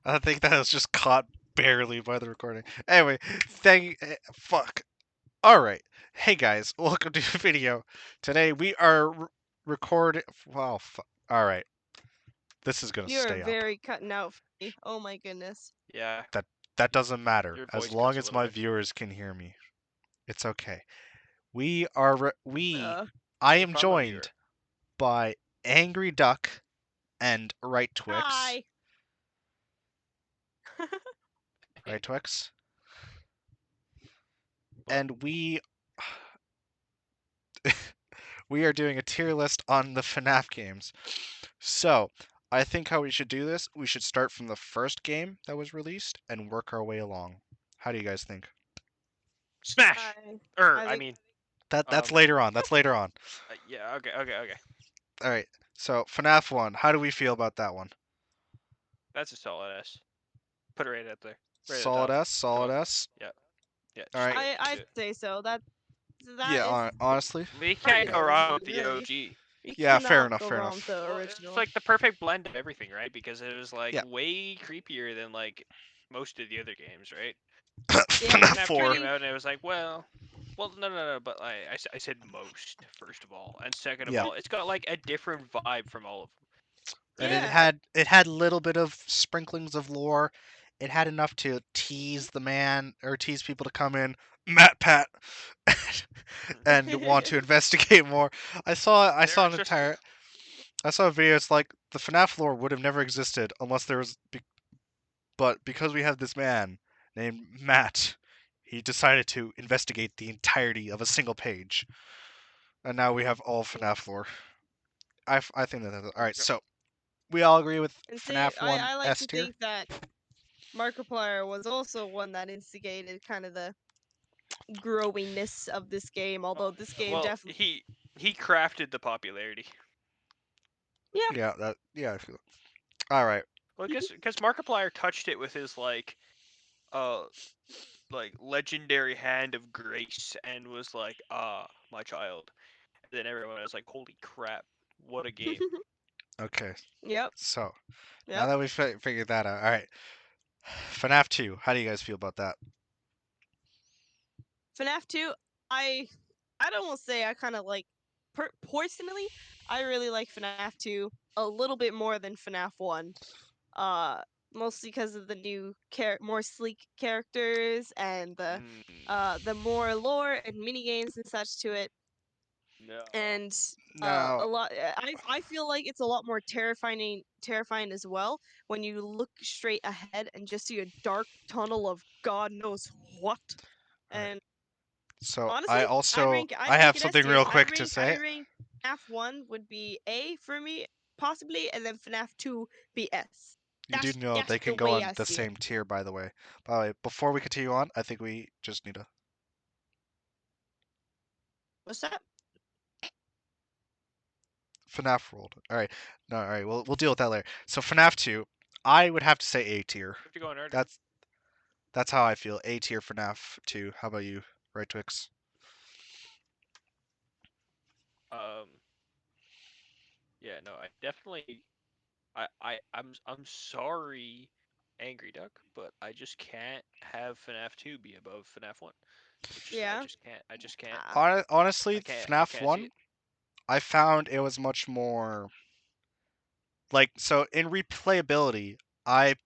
I think that was just caught barely by the recording. Anyway, fuck. Alright. Hey guys, welcome to the video. Today we are recording. Well, alright. This is gonna You're stay up. very cutting out for me. Oh my goodness. Yeah, That doesn't matter. your As voice long cuts a as little my bit. viewers can hear me. It's okay. We are. Uh, I If am I'm a viewer. joined by Angryduck and Right Twix. hi. Right Twix? And we we are doing a tier list on the FNAF games. So, I think how we should do this, we should start from the first game that was released and work our way along. How do you guys think? Smash! I I think mean, That's later on. That's later on. yeah, okay. Alright, so FNAF 1, how do we feel about that one? That's a solid S. Put it right up there. Right at the Solid top. S, solid S. Yeah, just Alright. do it. I'd say so. That Yeah, is honestly. We pretty can't go original, wrong with the really. OG. You Yeah, fair cannot enough, go fair wrong with enough. the Well, it's original. like the perfect blend of everything, right? Because it was like Yeah. way creepier than like most of the other games, right? Yeah, FNAF FNAF 2 4. came out and it was like, well, no. But I said most first of all, and second of Yeah. all, it's got like a different vibe from all of them. And Right? Yeah. it had a little bit of sprinklings of lore. It had enough to tease the man or tease people to come in, Matt Pat, and want to investigate more. I saw There an was just entire I saw a video. It's like the FNAF lore would have never existed unless there was, but because we have this man named Matt, he decided to investigate the entirety of a single page, and now we have all FNAF lore. I think that's all right. So we all agree with And see, FNAF 1 I like S to tier. think that Markiplier was also one that instigated kind of the growingness of this game, although this game well, definitely. he crafted the popularity. Yeah, I feel it. All right. Well, because Markiplier touched it with his uh like legendary hand of grace and was like, my child. And then everyone was like, holy crap, what a game. Okay. Yep. So now Yep. that we figured that out, all right. FNAF 2. How do you guys feel about that? FNAF 2, I'd almost say I kind of like personally, I really like FNAF 2 a little bit more than FNAF 1. Uh Mostly because of the new more sleek characters and the more lore and mini games and such to it. No. And a Now, lot I feel like it's a lot more terrifying as well when you look straight ahead and just see a dark tunnel of God knows what. all right. And So honestly, I'd I rank have it S something tier. real quick to I'd say. rank FNAF 1 would be A for me, possibly, and then FNAF 2 be S. You do know That's they the can go way on I the see it. same tier, by the way. By the way, before we continue on, I think we just need a What's that? FNAF world. All right. No, all right. We'll deal with that later. So FNAF 2, I would have to say A tier. We have to go in order. That's how I feel. A tier FNAF 2. How about you, Right Twix? Yeah, no, I definitely I'm sorry, Angryduck, but I just can't have FNAF 2 be above FNAF 1. I Yeah. just can't. I just can't. Honestly, I FNAF can't see 1, it. I found it was much more like, so in replayability, I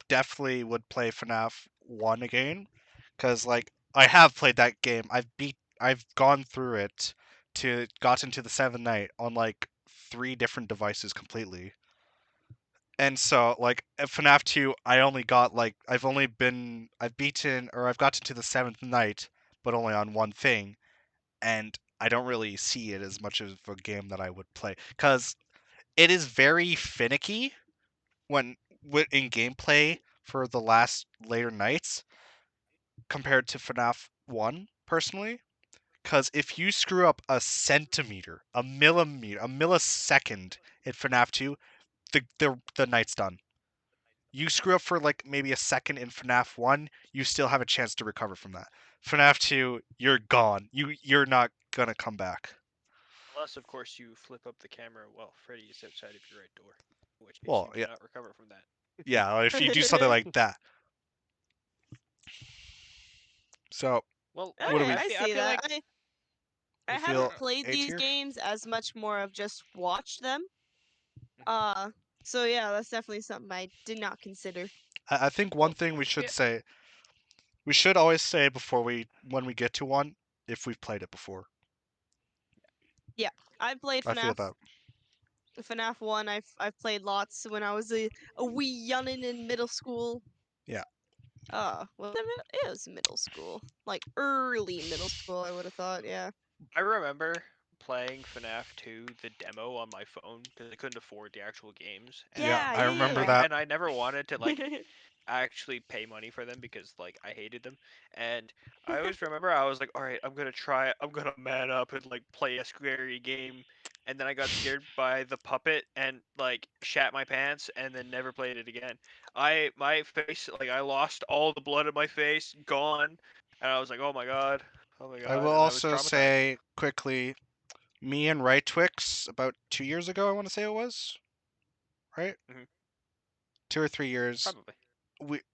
definitely would play FNAF 1 again cuz like I have played that game. I've gone through it to gotten to the 7th night on like 3 different devices completely. And so like at FNAF 2, I only got like I've beaten or I've gotten to the 7th night but only on one thing, and I don't really see it as much of a game that I would play cuz it is very finicky when in gameplay for the last later nights compared to FNAF 1 personally. Because if you screw up a centimeter, a millimeter, a millisecond in FNAF 2, the night's done. You screw up for like maybe a second in FNAF 1, you still have a chance to recover from that. FNAF 2, you're gone. You're not gonna come back. Unless, of course, you flip up the camera while Freddy is outside of your right door. because Well, you yeah, cannot recover from that. yeah. If you do something like that, so Well, what do Okay, I we I feel I see feel that. like I we I don't feel? haven't know. played A these tier? games as much more of just watched them. Mhm. Uh, so yeah, that's definitely something I did not consider. I think one Well, thing we I should feel say, we should always say before when we get to one, if we've played it before. Yeah, I played I feel FNAF. that. FNAF 1, I've played lots when I was a wee youngin' in middle school. Yeah. Well, it was middle school, like early middle school. I would have thought, yeah. I remember playing FNAF 2 the demo on my phone because I couldn't afford the actual games, Yeah, Yeah, I remember yeah, that. and I never wanted to like yeah. actually pay money for them because like I hated them. And I always remember I was like, all right, I'm gonna try it. I'm gonna man up and like play a scary game. And then I got scared by the puppet and like shat my pants and then never played it again. My face like I lost all the blood in my face, gone, and I was like, oh my I will god, and I was also traumatized. say quickly, me and Right Twix about 2 years ago, I want to say it was, right? Hmm. 2 or 3 years. Probably.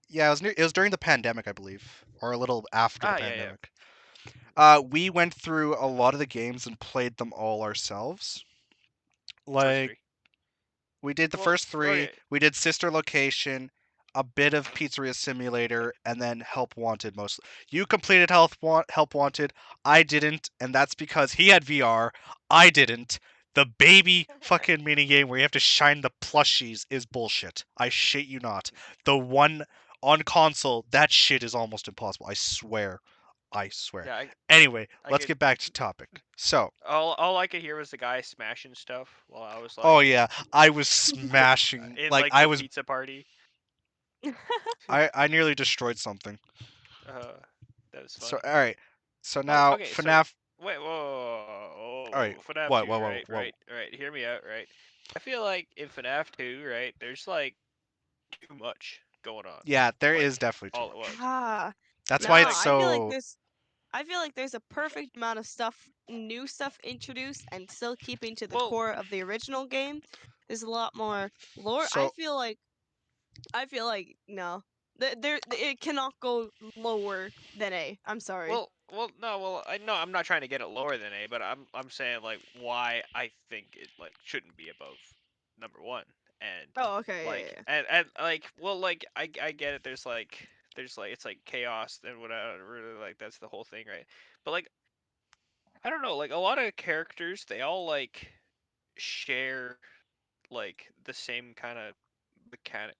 Yeah, it was during the pandemic, I believe, or a little after the Ah, yeah, yeah. pandemic. We went through a lot of the games and played them all ourselves. First Like three. we did the Well, first three. okay. We did Sister Location, a bit of Pizzeria Simulator, and then Help Wanted mostly. You completed Help Wanted. I didn't, and that's because he had VR. I didn't. The baby fucking mini game where you have to shine the plushies is bullshit. I shit you not. The one on console, that shit is almost impossible. I swear. I swear. Yeah, Anyway, I let's get. get back to topic. So, All I could hear was the guy smashing stuff while I was oh like yeah, I was smashing in like like the pizza party. I nearly destroyed something. Uh, that was So funny. all right. So Well, now okay, so FNAF. wait, All right. whoa, FNAF What? 2, Whoa, whoa, right, whoa. right, right. Hear me out, right. I feel like in FNAF 2, right, there's like too much going on, Yeah, there is like definitely too all at much. once. Ah, That's why nah, it's Like, so. I feel like there's a perfect amount of stuff, new stuff introduced, and still keeping to the well, core of the original game. There's a lot more lore. So I feel like no, it cannot go lower than A. I'm sorry. no, I no, I'm not trying to get it lower than A, but I'm saying like why I think it like shouldn't be above number one, and Oh, okay, yeah, and like well like I get it. There's like it's like chaos and what I really like that's the whole thing, right? But like I don't know, like a lot of characters they all like share like the same kind of mechanic,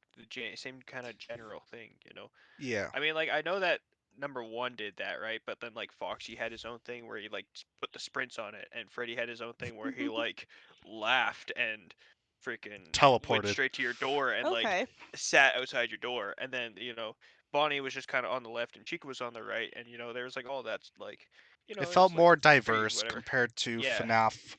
same kind of general thing, you know. yeah, I mean, like I know that number one did that, right? But then like Foxy had his own thing where he like put the sprints on it, and Freddy had his own thing where he like laughed and freaking went teleported. straight to your door and like okay. sat outside your door, and then Bonnie was just kind of on the left and Chica was on the right, and there was like all that's like It it felt was like more pretty diverse whatever. compared to Yeah. FNAF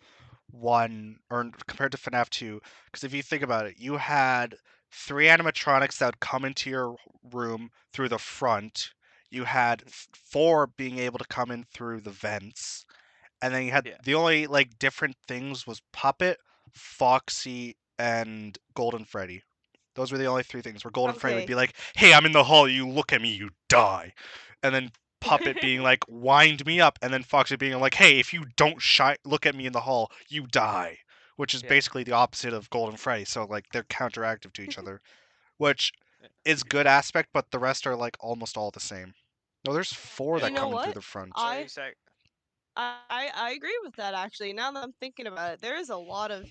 1 or compared to FNAF 2 because if you think about it, you had three animatronics that would come into your room through the front. You had Mhm. four being able to come in through the vents, and then you had Yeah. the only like different things was Puppet, Foxy, and Golden Freddy. Those were the only three things where Golden Freddy would Okay. be like, "Hey, I'm in the hall. You look at me, you die," and then Puppet being like, "Wind me up," and then Foxy being like, "Hey, if you don't look at me in the hall, you die," which is Yeah. basically the opposite of Golden Freddy. So like they're counteractive to each other, which Yeah. is good aspect, but the rest are like almost all the same. No, there's four Yeah. You that know come Well. in through what? the front. I Exact. I agree with that actually. Now that I'm thinking about it, there is a lot of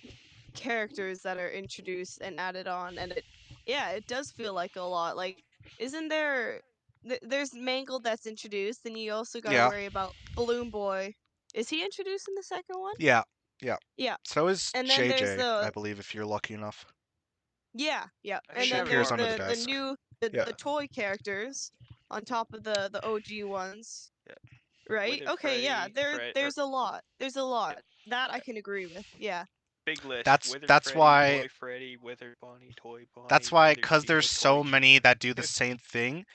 characters that are introduced and added on, and it does feel like a lot. Like, isn't there? There's Mangled that's introduced, and you also got to Yeah, worry about Balloon Boy. Is he introduced in the second one? yeah, yeah. Yeah, So is and then there's JJ, I the believe, if you're lucky enough. yeah, I think and they She then have appears there's more. under the the desk. new Yeah, the toy characters on top of the OG ones, Yeah. right? Withered Okay, yeah, Freddy, Fred, or there's a lot. There's a yeah, lot that I yeah, can agree with. Yeah. big list. that's Withered that's Freddy, why Toy Freddy, Withered Bonnie, Toy that's Bonnie, why Withered because there's Chica, Toy so many Chica. that do the same thing.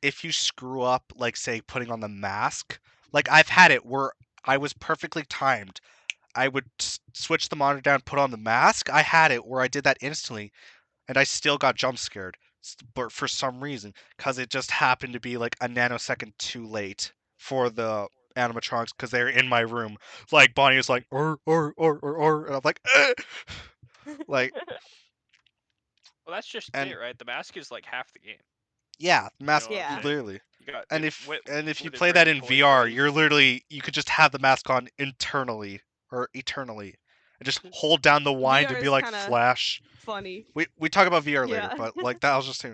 If you screw up, like say putting on the mask, like I've had it where I was perfectly timed. I would switch the monitor down, put on the mask. I had it where I did that instantly, and I still got jump scared, but for some reason, because it just happened to be like a nanosecond too late for the animatronics because they're in my room. Like Bonnie was like, or, and I'm like, like, Well, that's just it, and right? The mask is like half the game. yeah, You know mask what I'm Yeah. saying? literally. You got And the, if you whether play that bringing in toys VR, ready. you're literally you could just have the mask on internally or eternally, and just hold down the wind VR and be is like kind of Flash. funny. We talk about VR later, Yeah. but like that was just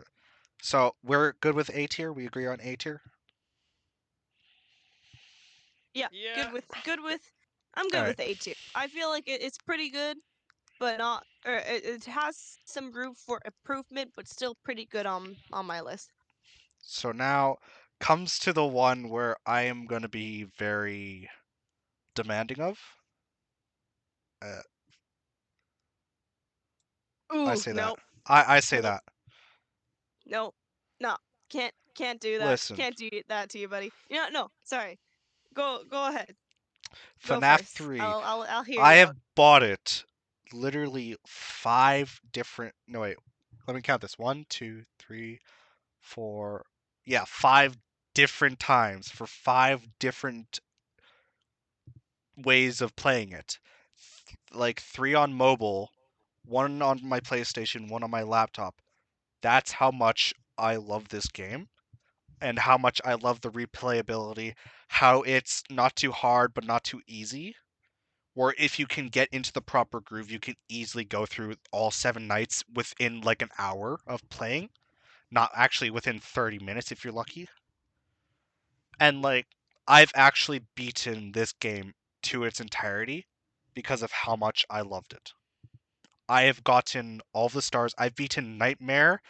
so we're good with A tier. We agree on A tier. Yeah. Yeah. Good with. I'm All good right. with A2. I feel like it's pretty good, but not. Or it has some room for improvement, but still pretty good on my list. So now comes to the one where I am going to be very demanding of. Uh, I Ooh, say that. nope, I say nope, that. nope, no, can't do that. Listen, Can't do that to you, buddy. No, sorry. Go ahead. Go FNAF first. 3. I'll hear I you have out. bought it literally 5 different. No, wait. Let me count this. One, two, three, four. Yeah, 5 different times for 5 different ways of playing it. Like 3 on mobile, one on my PlayStation, one on my laptop. That's how much I love this game and how much I love the replayability, how it's not too hard but not too easy. Or if you can get into the proper groove, you can easily go through all 7 nights within like an hour of playing. Not actually within 30 minutes if you're lucky. And like I've actually beaten this game to its entirety because of how much I loved it. I have gotten all the stars. I've beaten Nightmare.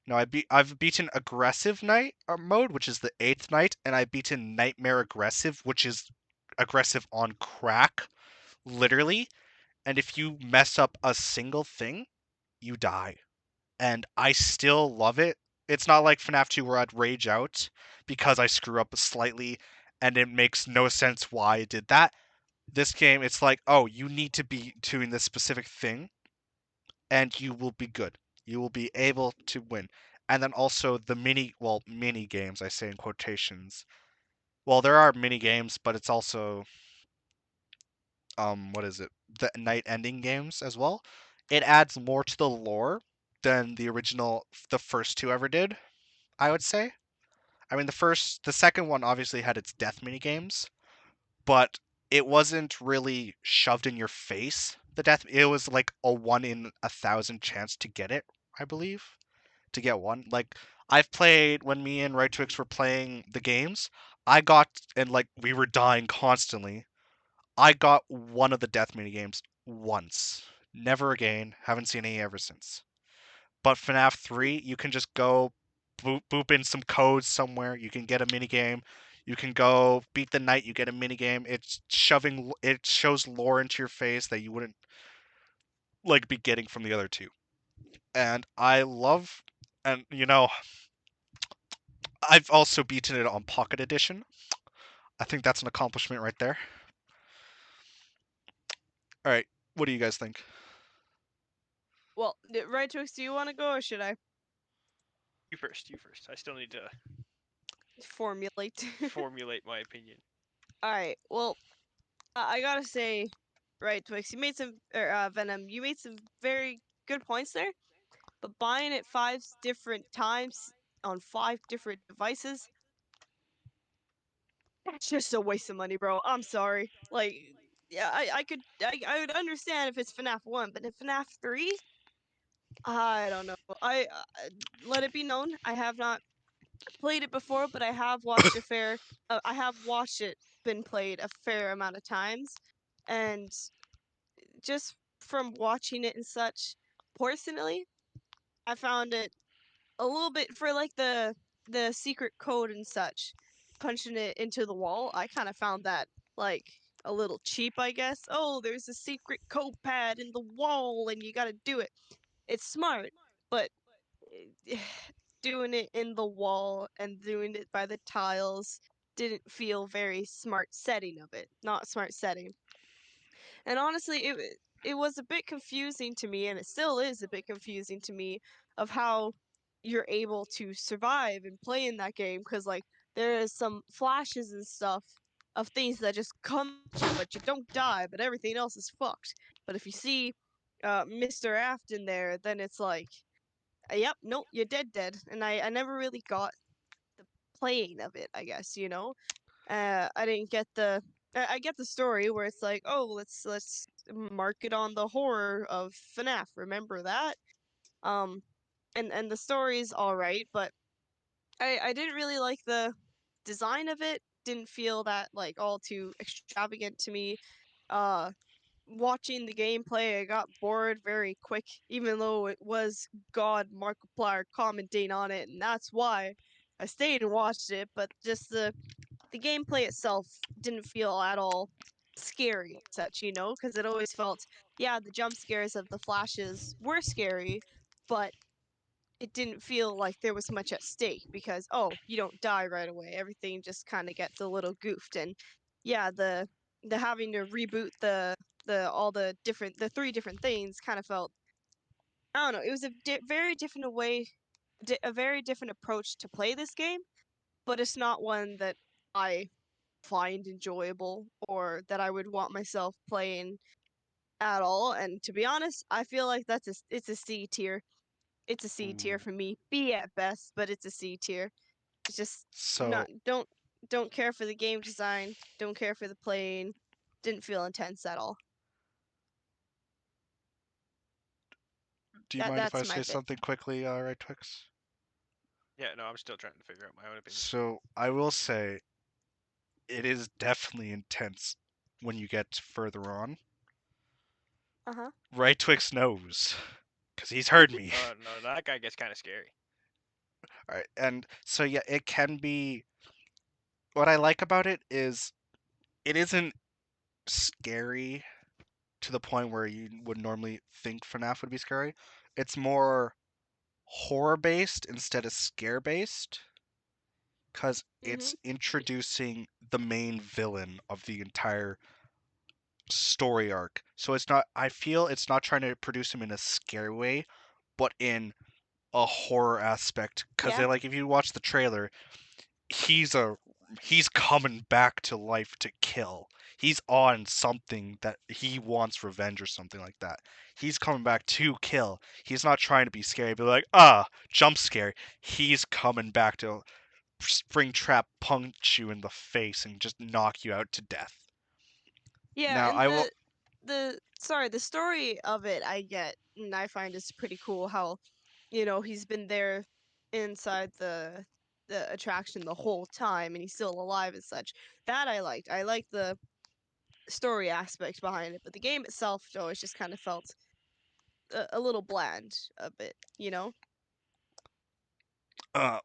No, I've beaten Aggressive Night mode, which is the 8th night, and I've beaten Nightmare Aggressive, which is aggressive on crack, literally. And if you mess up a single thing, you die. And I still love it. It's not like FNAF 2 where I'd rage out because I screw up slightly and it makes no sense why I did that. This game, it's like, oh, you need to be doing this specific thing and you will be good. You will be able to win. And then also the mini games, I say in quotations. Well, there are mini games, but it's also what is it? The night ending games as well. It adds more to the lore than the first two ever did, I would say. I mean, the second one obviously had its death mini games, but it wasn't really shoved in your face. It was like a 1 in 1,000 chance to get it, I believe, to get one. Like I've played when me and Right Twix were playing the games. I got and like we were dying constantly. I got one of the death mini games once. Never again. Haven't seen any ever since. But FNAF 3, you can just go boop in some codes somewhere. You can get a mini game. You can go beat the night. You get a mini game. It shows lore into your face that you wouldn't like be getting from the other two. And I love, and I've also beaten it on Pocket Edition. I think that's an accomplishment right there. All right, what do you guys think? Well, right, Twix, do you want to go or should I You first. You first. I still need to formulate? formulate my opinion. All right. Well, I gotta say, right, Twix, you made some, or Venom, you made some very good points there. But buying it 5 different times on 5 different devices, that's just a waste of money, bro. I'm sorry. Like, yeah, I would understand if it's FNAF 1, but if FNAF 3, I don't know. Let it be known, I have not played it before, but I have watched it been played a fair amount of times, and just from watching it and such, personally, I found it a little bit for like the secret code and such, punching it into the wall. I kind of found that like a little cheap, I guess. Oh, there's a secret code pad in the wall and you got to do it. It's smart, but doing it in the wall and doing it by the tiles didn't feel very smart setting of it. Not smart setting. And honestly, it was a bit confusing to me, and it still is a bit confusing to me of how you're able to survive and play in that game because like there is some flashes and stuff of things that just come at you, but you don't die, but everything else is fucked. But if you see Mr. Aft in there, then it's like, yep, nope, you're dead. And I never really got the playing of it, I guess, you know? I didn't get the I get the story where it's like, oh, let's mark it on the horror of FNAF. Remember that? Um, and the story's all right, but I didn't really like the design of it. Didn't feel that like all too extravagant to me. Uh, Watching the gameplay, I got bored very quick, even though it was God Markiplier commenting on it, and that's why I stayed and watched it. But just the gameplay itself didn't feel at all scary and such, you know, because it always felt, yeah, the jump scares of the flashes were scary, but it didn't feel like there was much at stake because, oh, you don't die right away. Everything just kind of gets a little goofed, and yeah, the having to reboot the all the three different things kind of felt, I don't know, it was a very different way, a very different approach to play this game, but it's not one that I find enjoyable or that I would want myself playing at all. And to be honest, I feel like it's a C tier. It's a C tier Ooh. for me. B at best, but it's a C tier. It's just not So, don't care for the game design, don't care for the playing. Didn't feel intense at all. do you mind if I That's my say bit. something quickly, right, Twix? Yeah, no, I'm still trying to figure out my own opinion. So, I will say it is definitely intense when you get further on. Uh-huh. Right, Twix knows, because he's heard me. No, that guy gets kind of scary. Alright, and so yeah, it can be. What I like about it is it isn't scary to the point where you would normally think FNAF would be scary. It's more horror based instead of scare based because Mhm. it's introducing the main villain of the entire story arc. So it's not, I feel it's not trying to produce him in a scary way, but in a horror aspect. Because Yeah. like, if you watch the trailer, he's a he's coming back to life to kill. He's on something that he wants revenge or something like that. He's coming back to kill. He's not trying to be scary, but like, jump scare. He's coming back to Springtrap punch you in the face and just knock you out to death. Yeah, Now and I will. the story of it I get and I find is pretty cool how, you know, he's been there inside the attraction the whole time and he's still alive and such. That I liked. I liked the story aspect behind it, but the game itself always just kind of felt a little bland a bit, you know? Uh,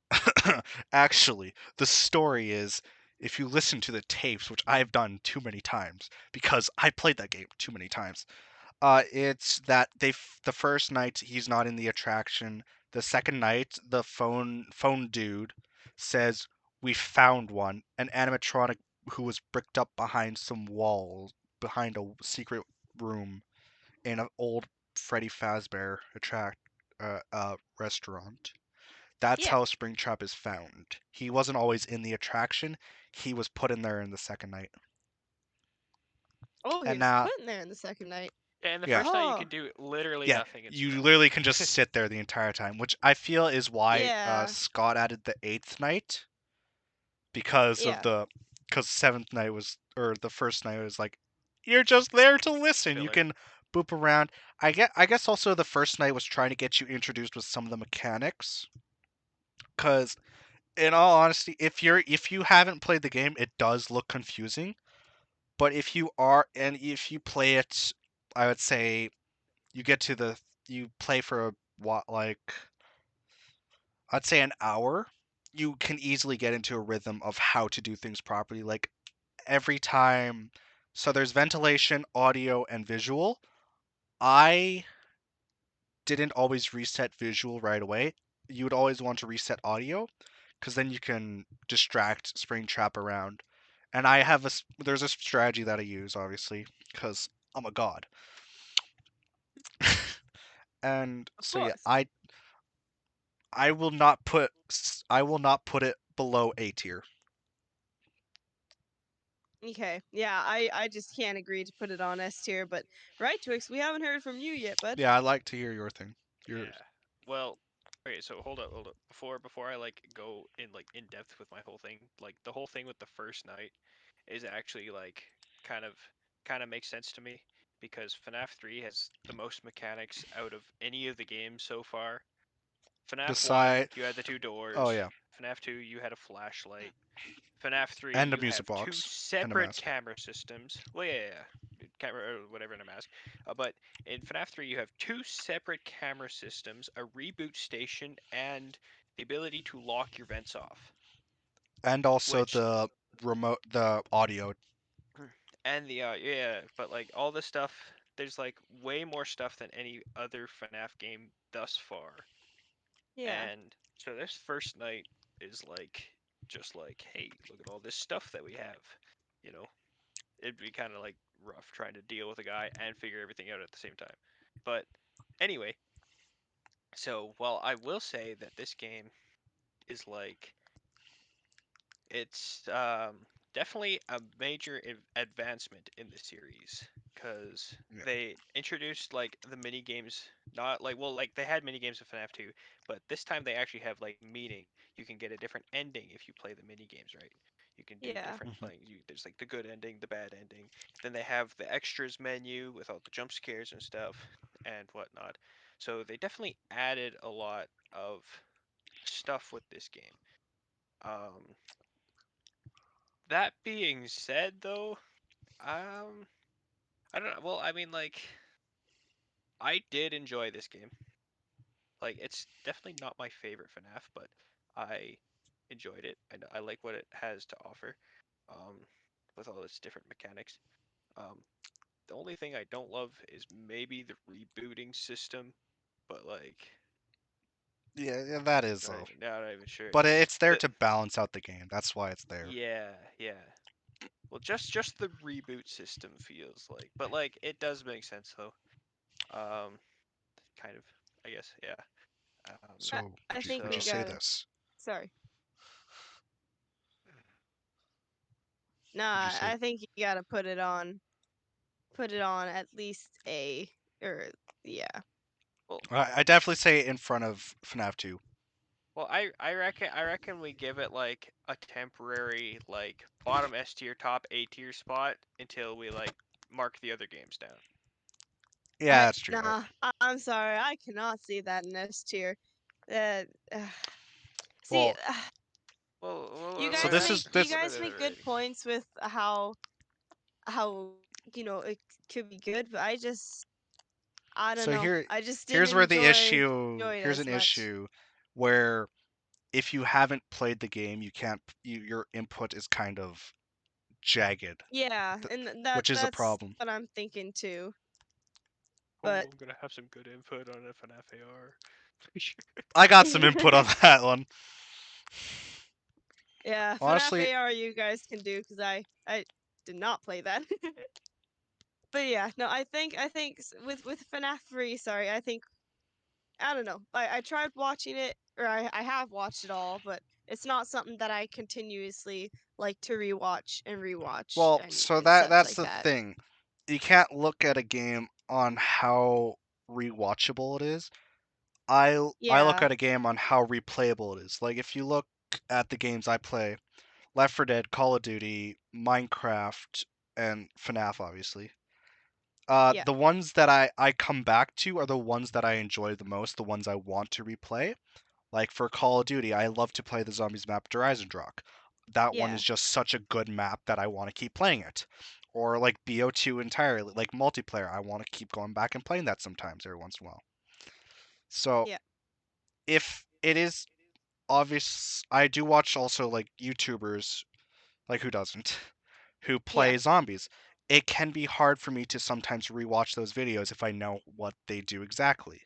actually, the story is if you listen to the tapes, which I've done too many times because I played that game too many times. It's that the first night he's not in the attraction. The second night, the phone dude says we found one, an animatronic who was bricked up behind some walls, behind a secret room in an old Freddy Fazbear restaurant. That's Yeah. how Springtrap is found. He wasn't always in the attraction. He was put in there in the second night. Oh, he And was now, put in there in the second night. Yeah, and the yeah, first night you Oh, can do literally yeah, nothing and you survive. literally can just sit there the entire time, which I feel is why yeah. Scott added the eighth night because of Yeah. the because seventh night was or the first night was like you're just there to listen. You Filler. can boop around. I guess also the first night was trying to get you introduced with some of the mechanics. Because in all honesty, if you haven't played the game, it does look confusing. But if you are and if you play it, I would say you get to the you play for a what like I'd say an hour, you can easily get into a rhythm of how to do things properly. Like every time, so there's ventilation, audio, and visual. I didn't always reset visual right away. You would always want to reset audio because then you can distract Springtrap around. And I have there's a strategy that I use obviously because I'm a god. And Of so yeah, course. I will not put it below A tier. Okay. Yeah, I just can't agree to put it on S tier, but right, Twix, we haven't heard from you yet, bud. Yeah, I'd like to hear your thing. Yours. Yeah. Well, okay, so hold up. Before I like go in depth with my whole thing, like the whole thing with the first night is actually like kind of kind of makes sense to me because FNAF 3 has the most mechanics out of any of the games so far. FNAF 1, Beside, you had the two oh doors. yeah, FNAF 2, you had a flashlight. FNAF 3, and a you music have two box and a separate mask. camera systems. Well, yeah. Camera or whatever in a mask. But in FNAF 3, you have two separate camera systems, a reboot station, and the ability to lock your vents off. And also Which the audio. and the yeah, but like all this stuff, there's like way more stuff than any other FNAF game thus far. Yeah. And so this first night is like just like, hey, look at all this stuff that we have. You know, it'd be kind of like rough trying to deal with a guy and figure everything out at the same time. But anyway, so while I will say that this game is like it's definitely a major advancement in the series because Yeah. they introduced like the mini games. Not like well, like they had mini games in FNAF 2, but this time they actually have like meaning. You can get a different ending if you play the mini games right. You can do Yeah. different Mhm. like there's like the good ending, the bad ending. Then they have the extras menu with all the jump scares and stuff and whatnot. So they definitely added a lot of stuff with this game. Um, that being said, though, um, I don't know. Well, I mean, like, I did enjoy this game. Like, it's definitely not my favorite FNAF, but I enjoyed it. I like what it has to offer, um, with all its different mechanics. Um, the only thing I don't love is maybe the rebooting system, but like, Yeah, yeah, that is though. not even sure. But it's there The to balance out the game. That's why it's there. yeah, yeah. Well, just the reboot system feels like, but like it does make sense though. Um, kind of, I guess, yeah. Um, So I think would you we so say gotta. this? Sorry. Would you Nah, say? I think you gotta put it on. Put it on at least a. Or yeah. well, I definitely say it in front of FNAF 2. well, I reckon we give it like a temporary like bottom S tier, top A tier spot until we like mark the other games down. Yeah, that's true. I'm sorry. I cannot see that in S tier. Uh, see, Well, Well, you so guys this make is you this. what are guys the other make good ratings? points with how it could be good, but I don't So know. I just didn't here's where the enjoy it here's as an much. issue where if you haven't played the game, you can't your input is kind of jagged, Yeah, th- and which is a that's problem. what I'm thinking too. Oh, But I'm gonna have some good input on FNAF AR. I got some input on that one. yeah, FNAF Honestly, AR you guys can do because I did not play that. But yeah, no, I think with FNAF 3, sorry, I don't know. I tried watching it, or I have watched it all, but it's not something that I continuously like to rewatch and rewatch well, and so such that's like the that. thing. You can't look at a game on how rewatchable it is. I look Yeah, at a game on how replayable it is. Like if you look at the games I play, Left 4 Dead, Call of Duty, Minecraft, and FNAF, obviously. yeah, The ones that I come back to are the ones that I enjoy the most, the ones I want to replay. Like for Call of Duty, I love to play the zombies map Horizon. That one yeah, is just such a good map that I want to keep playing it. Or like BO2 entirely, like multiplayer, I want to keep going back and playing that sometimes every once in a while. So yeah, if it is obvious, I do watch also like YouTubers, like who doesn't, who yeah, play zombies. It can be hard for me to sometimes rewatch those videos if I know what they do exactly.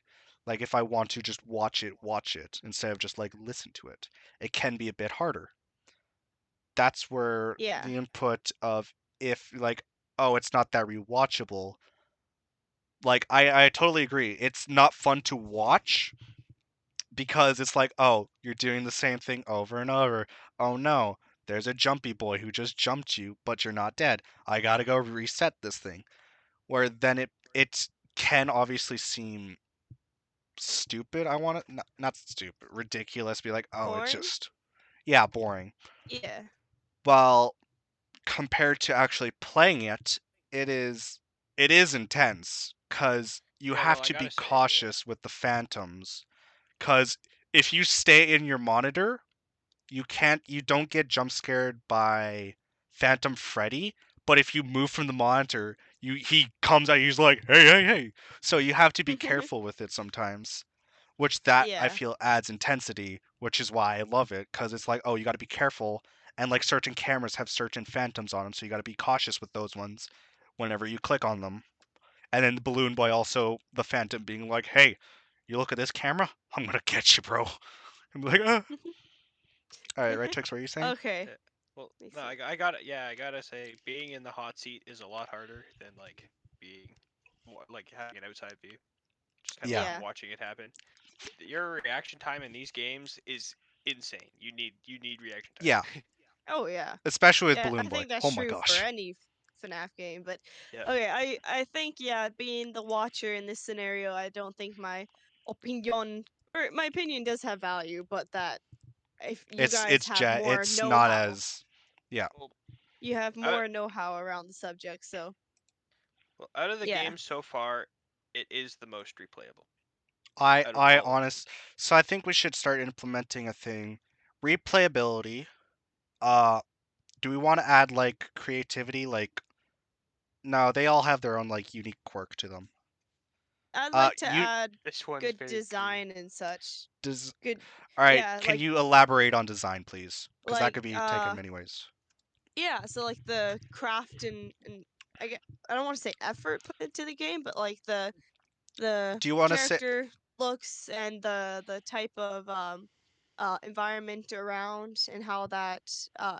Like if I want to just watch it instead of just like listen to it. It can be a bit harder. That's where yeah, the input of if like, oh, it's not that rewatchable. Like I totally agree. It's not fun to watch because it's like, oh, you're doing the same thing over and over. Oh no, there's a jumpy boy who just jumped you, but you're not dead. I gotta go reset this thing. Where then it can obviously seem stupid. I want to not stupid, ridiculous. Be like, oh, it's Boring. just yeah, boring. Yeah. Well, compared to actually playing it, it is it is intense because you Yeah, have well, I to be gotta say, cautious with the phantoms. Because if you stay in your monitor, you don't get jump scared by Phantom Freddy. But if you move from the monitor, he comes out. He's like, hey, hey, hey. So you have to be careful with it sometimes. Which that I Yeah. feel adds intensity, which is why I love it because it's like, oh, you got to be careful, and like certain cameras have certain phantoms on them, so you got to be cautious with those ones whenever you click on them. And then the balloon boy also the phantom being like, hey, you look at this camera, I'm gonna get you, bro. I'm like, all right, Twix, what are you saying? Okay. yeah, well, Let me no, see. I gotta say, being in the hot seat is a lot harder than like being, like having an outside view, just kind of like Yeah, Yeah. watching it happen. Your reaction time in these games is insane. You need reaction yeah, time. Oh yeah. especially with Yeah, Balloon I Boy. think that's Oh my true for gosh. any FNAF game, but Yeah. okay, I think yeah, being the watcher in this scenario, I don't think opinion my opinion does have value, but that if you guys have more It's not know-how, as yeah. Well, you have out more know-how around the subject, so well, out of the yeah. games so far, it is the most replayable out of I all of them. honest so I think we should start implementing a thing. Replayability. Uh do we want to add like creativity? Like no, they all have their own like unique quirk to them. I'd like to You add This one's good very green. design and such. does Good, all right, yeah, can you elaborate on design please? Cuz that like could be taken many ways. yeah, so like the craft and I don't want to say effort put into the game, but like the Do you want to say character looks and the type of environment around and how that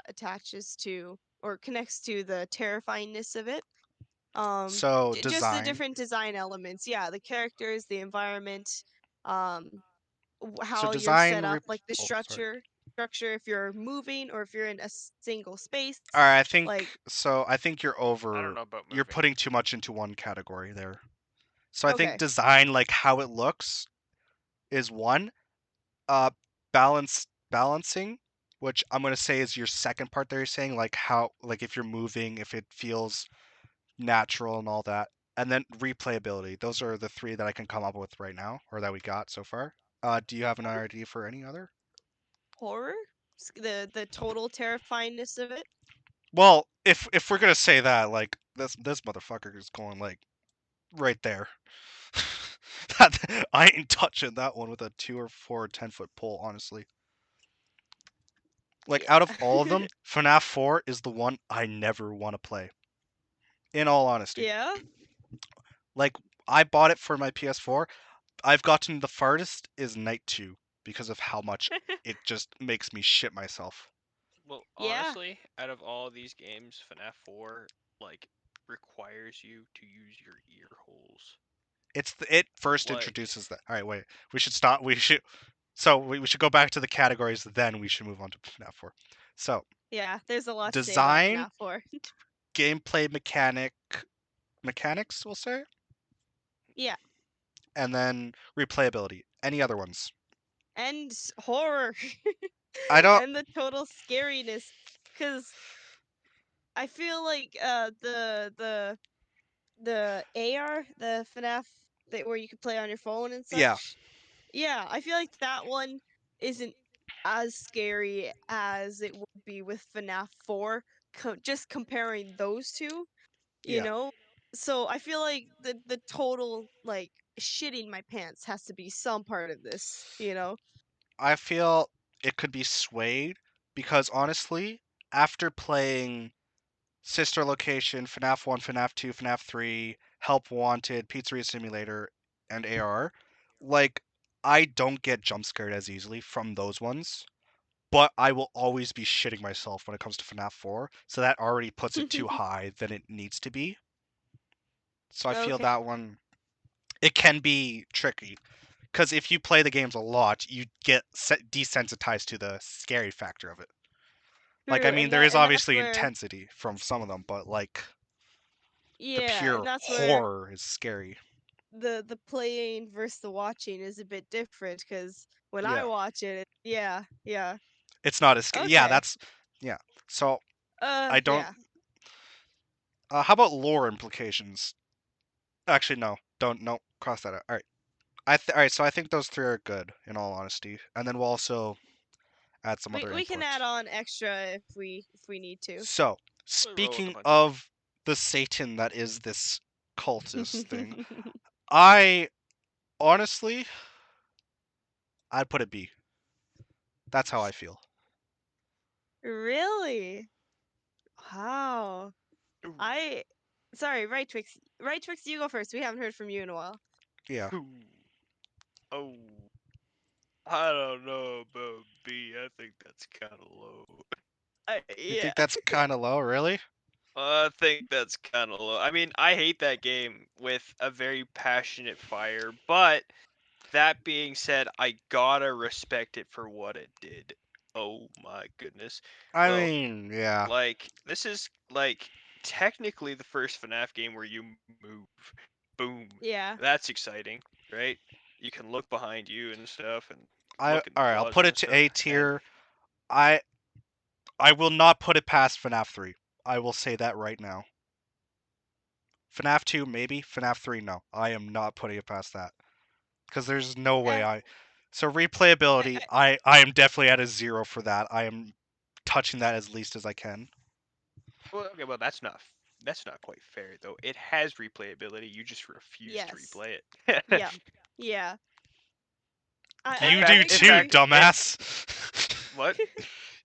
attaches to or connects to the terrifyingness of it. so Just the design? different design elements. Yeah, the characters, the environment, um, So how you're design set up, like the oh, sorry. structure if you're moving or if you're in a single space. All right, Like I think I don't know about you're moving. putting too much into one category there. So I think okay, design like how it looks is one. Uh balancing, which I'm going to say is your second part that you're saying like how like if you're moving, if it feels natural and all that. And then replayability. Those are the three that I can come up with right now or that we got so far. Do you have an idea for any other? horror, the total terrifyingness of it. Well, if we're gonna say that, like this motherfucker is going like right there. I ain't touching that one with a 2 or 4 or 10 foot pole, honestly. Like out of all of Yeah. them, FNAF 4 is the one I never want to play. In all honesty, Yeah. like I bought it for my PS4. I've gotten the farthest is Night 2 because of how much it just makes me shit myself. Well, Yeah. honestly, out of all these games, FNAF 4 like requires you to use your ear holes. It first Like, introduces that. All right, wait. We should stop. We should go back to the categories. Then we should move on to FNAF 4. So Yeah. There's a lot to say about design, FNAF 4. gameplay mechanics, we'll say, Yeah. and then replayability. Any other ones? And horror. I don't. And the total scariness. Cause I feel like the AR, the FNAF that where you can play on your phone and Yeah, such. Yeah, I feel like that one isn't as scary as it would be with FNAF 4. Just comparing those two, you yeah. know? So I feel like the total like shitting my pants has to be some part of this, you know? I feel it could be swayed because honestly, after playing Sister Location, FNAF 1, FNAF 2, FNAF 3, Help Wanted, Pizzeria Simulator, and AR, like I don't get jump scared as easily from those ones. But I will always be shitting myself when it comes to FNAF 4, so that already puts it too high than it needs to be. So I feel Okay. that one. it can be tricky because if you play the games a lot, you get desensitized to the scary factor of it. Like, I True, mean, there is that's obviously where intensity from some of them, but like the yeah, and pure that's where horror is scary. the playing versus the watching is a bit different because when I Yeah, watch it, yeah, yeah, it's not as scary. Yeah, okay, that's yeah. So I don't. yeah. How about lore implications? Actually, no. Don't no cross that out. All right. All right. So I think those three are good in all honesty, and then we'll also add some other We can add input. on extra if we need to. So Roll with the speaking punches. of the Satan that is this cultist thing, I honestly I'd put it B. That's how I feel. Really? Wow. Ooh. I sorry, right Twix. Right Twix, you go first. We haven't heard from you in a while. Yeah. Ooh. Oh. I don't know about B. I think that's kind of low. You Yeah. think that's kind of low, really? I think that's kind of low. I mean, I hate that game with a very passionate fire, but that being said, I gotta respect it for what it did. Oh my goodness. I Well, mean, yeah. like, this is, like, technically the first FNAF game where you move. Boom. Yeah. That's exciting, right? You can look behind you and stuff and I look in the all right. I'll put closet it and to stuff. A And tier. I I will not put it past FNAF 3. I will say that right now. FNAF 2 maybe, FNAF 3 no. I am not putting it past that because there's no way Eh, I. So replayability, I I am definitely at a 0 for that. I am touching that as least as I can. well, okay, well that's not quite fair though. It has replayability. You just refuse to yes. replay it. Yeah. Yeah. In You do fact, in too, fact, Agree. it dumbass. what?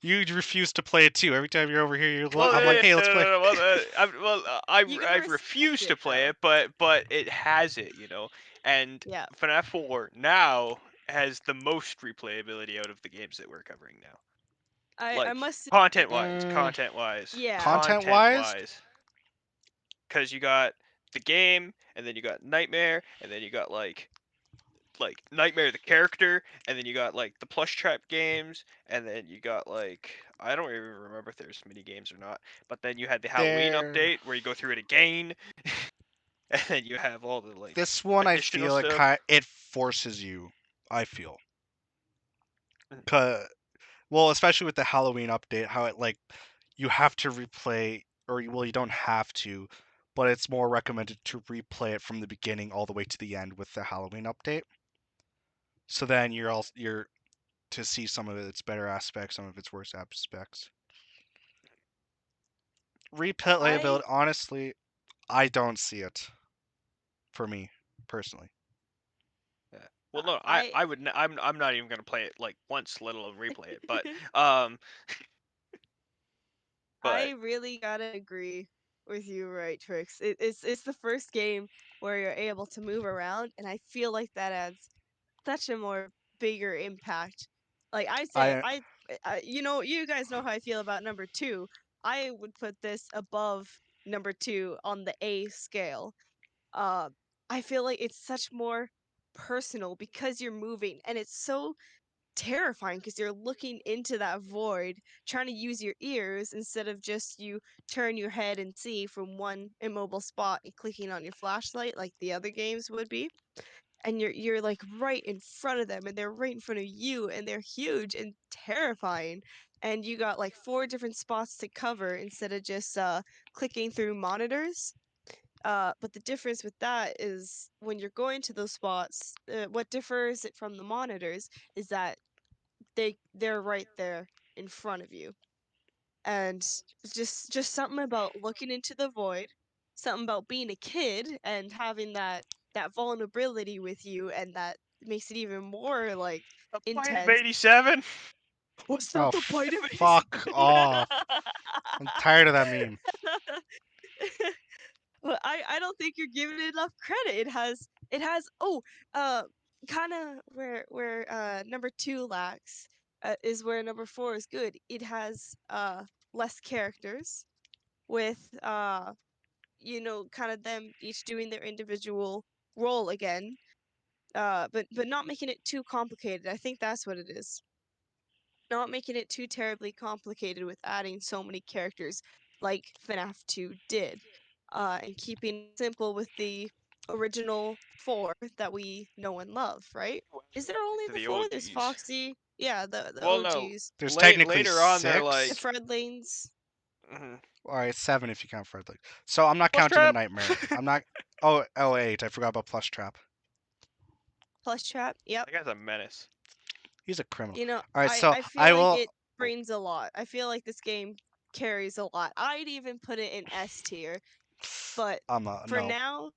You refuse to play it too. Every time you're over here, Well, I'm like, hey, let's no, play. no, no, You I gotta respect refuse to it play though. it, but it has it. And Yeah. FNAF 4 now has the most replayability out of the games that we're covering now. I Like must content admit, wise, Mm, content wise, yeah. content content wise, wise, because you got the game, and then you got Nightmare, and then you got like Nightmare the character, and then you got like the plush trap games, and then you got like I don't even remember if there's mini games or not. But then you had the Halloween there. update where you go through it again, and then you have all the like This one, I additional feel stuff. it forces you. I feel, Mm. 'cause well, especially with the Halloween update, how it like you have to replay, or well, you don't have to, but it's more recommended to replay it from the beginning all the way to the end with the Halloween update. So then you're to see some of its better aspects, some of its worst aspects. Replayability, I honestly, I don't see it for me personally. Yeah. Well, no, I I would I'm not even gonna play it like once, let alone replay it. Um, I but really gotta agree with you, right, Trix. It's the first game where you're able to move around, and I feel like that adds such a more bigger impact. Like I say, I you guys know how I feel about number two. I would put this above number two on the A scale. Uh, I feel like it's such more personal because you're moving, and it's so terrifying because you're looking into that void, trying to use your ears instead of just you turn your head and see from one immobile spot and clicking on your flashlight like the other games would be. And you're like right in front of them and they're right in front of you and they're huge and terrifying. And you got like four different spots to cover instead of just clicking through monitors. But the difference with that is when you're going to those spots, what differs it from the monitors is that they're right there in front of you. And just something about looking into the void, something about being a kid and having that vulnerability with you, and that makes it even more like a bite of intense. 87. What's oh not the point of fuck off! I'm tired of that meme. Well, I don't think you're giving it enough credit. It has uh kind of where number 2 lacks is where number 4 is good. It has less characters with kind of them each doing their individual. role again. But not making it too complicated. I think that's what it is. Not making it too terribly complicated with adding so many characters like FNAF 2 did. And keeping it simple with the original 4 that we know and love, right? Is there only the The 4? There's OGs. Foxy. Yeah, the Well, no. OGs. There's technically Later on, they're The like, 6. Fred lanes. mhm. All right, 7 if you count Freddy. So I'm not Plus counting the trap. nightmare. I'm not. Oh, 8. I forgot about Plush Trap. Plus Trap. Yep. That guy's a menace. He's a criminal. You know, All right, so I feel I like will. it brings a lot. I feel like this game carries a lot. I'd even put it in S tier, but I'm not. for No. now,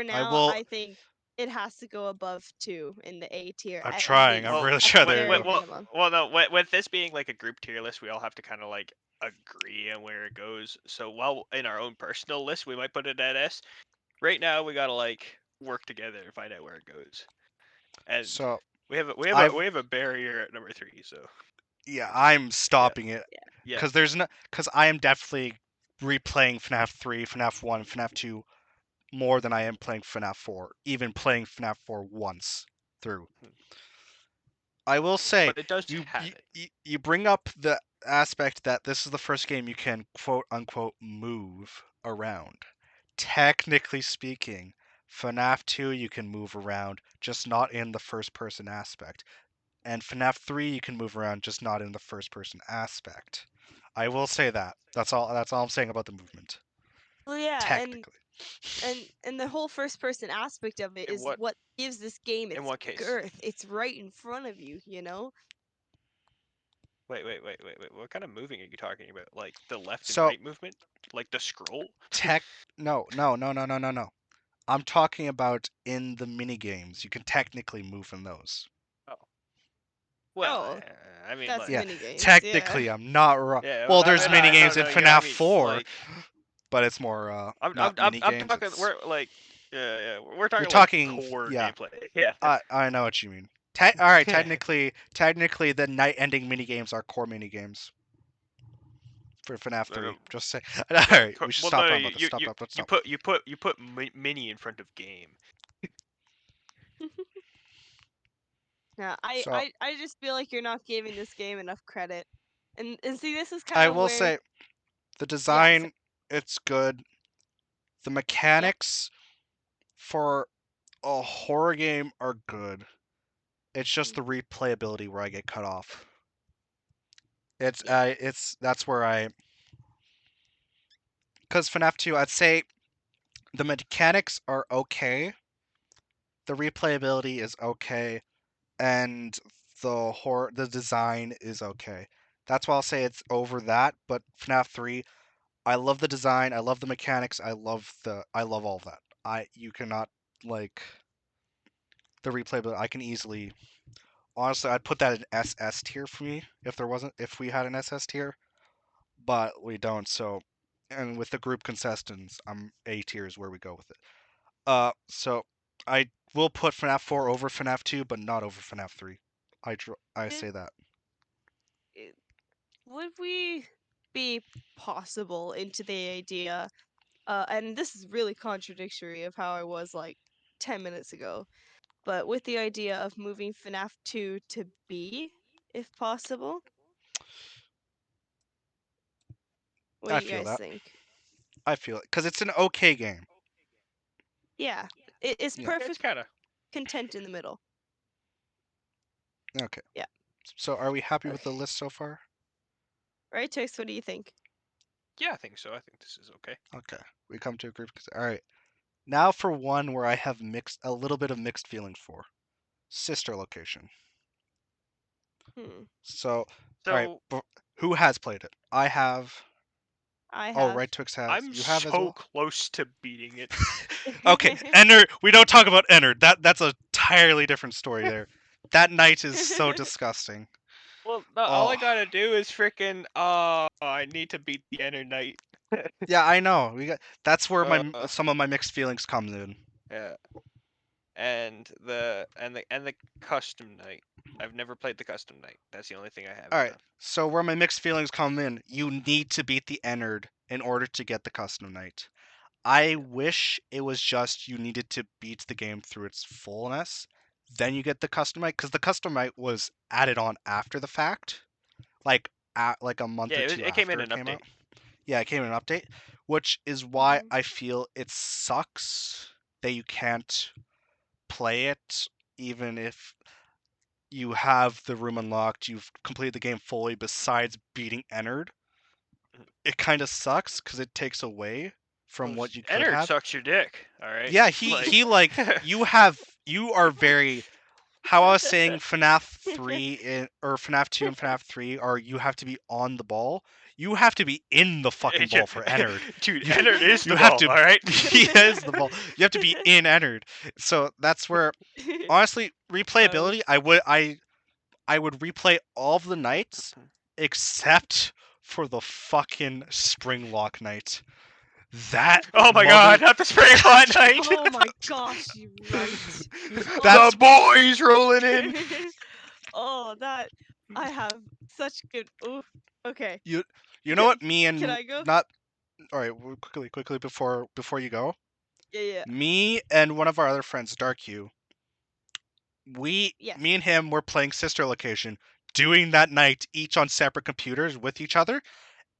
I will. I think it has to go above 2 in the A tier I'm at trying. I'm least, Well, really at sure. the There you very go. minimum. no. With this being like a group tier list, we all have to kind of like agree on where it goes. So while in our own personal list, we might put it at S. Right now, we gotta like work together and find out where it goes. And So we I've. have a barrier at number 3. So Yeah, I'm yeah, stopping it yeah. because there's no. Because I am definitely replaying FNAF 3, FNAF 1, FNAF 2 more than I am playing FNAF 4. Even playing FNAF 4 once through. Hmm. I will say But it does you have you, it. you you bring up the aspect that this is the first game you can quote unquote move around. Technically speaking, FNAF 2 you can move around, just not in the first person aspect. And FNAF 3 you can move around, just not in the first person aspect. I will say that. That's all I'm saying about the movement. Well, yeah, Technically. and the whole first person aspect of it In is what what gives this game in its what case? girth. It's right in front of you, you know? Wait. What kind of moving are you talking about? Like the left and So, right movement? Like the scroll? tech no. I'm talking about in the mini games. You can technically move in those. Oh. Well, Oh, I mean, that's Yeah, like, mini games, yeah. technically I'm not wrong. yeah. Well, I there's mean, mini no, games in no. Yeah, I FNAF mean, 4, like, but it's more not mini I'm games. talking. It's We're like, yeah. We're you're talking like talking core yeah. gameplay. Yeah. I know what you mean. All right, technically the night ending mini games are core mini games for FNAF No, no, 3. Just say. All yeah. right, we should Well, stop no, talking about this. Stop. Let's stop. you put mini in front of game. Yeah, So I just feel like you're not giving this game enough credit. And see, this is kind I of will where, say the yeah, so, design it's good. The yep, mechanics for a horror game are good. It's just the replayability where I get cut off. yeah, It's that's where I because FNAF 2 I'd say the mechanics are okay. The replayability is okay, and the design is okay. That's why I'll say it's over that. But FNAF 3, I love the design, I love the mechanics, I love all of that. You cannot like the replayability. I can easily honestly I'd put that in SS tier for me if we had an SS tier, but we don't. So and with the group contestants, I'm A tier is where we go with it. So I will put FNAF 4 over FNAF 2, but not over FNAF 3. I it, say that. it, would we be possible into the idea, and this is really contradictory of how I was like 10 minutes ago, but with the idea of moving FNAF 2 to B, if possible? What do I you feel guys that. think? I feel it because it's an okay game. Yeah, it's Yeah. It's perfect kind of. content in the middle. Okay. Yeah. So are we happy with the Okay. list so far? Right, Twix, what do you think? Yeah, I think so. I think this is okay. Okay. We come to a group. All right. Now for one where I have a little bit of mixed feelings for sister location. Hmm. So all right. So Who has played it? I have. I Oh, have. right. Twix has. I'm You have as so well. close to beating it. Okay, Ennard. We don't talk about Ennard. That's a entirely different story there. That night is so disgusting. Well, no, all I Oh, gotta do is freaking. I need to beat the Ender Knight. yeah, I know. That's where Uh, some of my mixed feelings comes in. yeah, and the custom night. I've never played the custom night. That's the only thing I All haven't right, done. so where my mixed feelings come in, you need to beat the Ennard in order to get the custom night. I wish it was just you needed to beat the game through its fullness, then you get the customite, because the customite was added on after the fact, like like a month Yeah, or two it came in after an it came update. out. Yeah, it came in an update, which is why Mhm. I feel it sucks that you can't play it even if you have the room unlocked, you've completed the game fully besides beating Ennard. It kind of sucks because it takes away from what you could Ennard have. sucks your dick. All right. Yeah, he like you are very, how I was saying FNAF 3 or FNAF 2 and FNAF 3 are you have to be on the ball. You have to be in the fucking ball for Ennard. Dude, You Ennard is you the have ball. to All right. he is the ball. You have to be in Ennard. So that's where honestly Oh. replayability I would replay all of the nights except for the fucking Springlock night. That Oh my mother God! Not the spring lot night. Oh my gosh, you right. The that's Oh. boys rolling in. Oh, that I have such good. Ooh. Okay. you you know what me Can and I go? not all right, quickly before you go. Yeah, yeah. Me and one of our other friends, Dark You, me Yes. and him were playing Sister Location, doing that night each on separate computers with each other.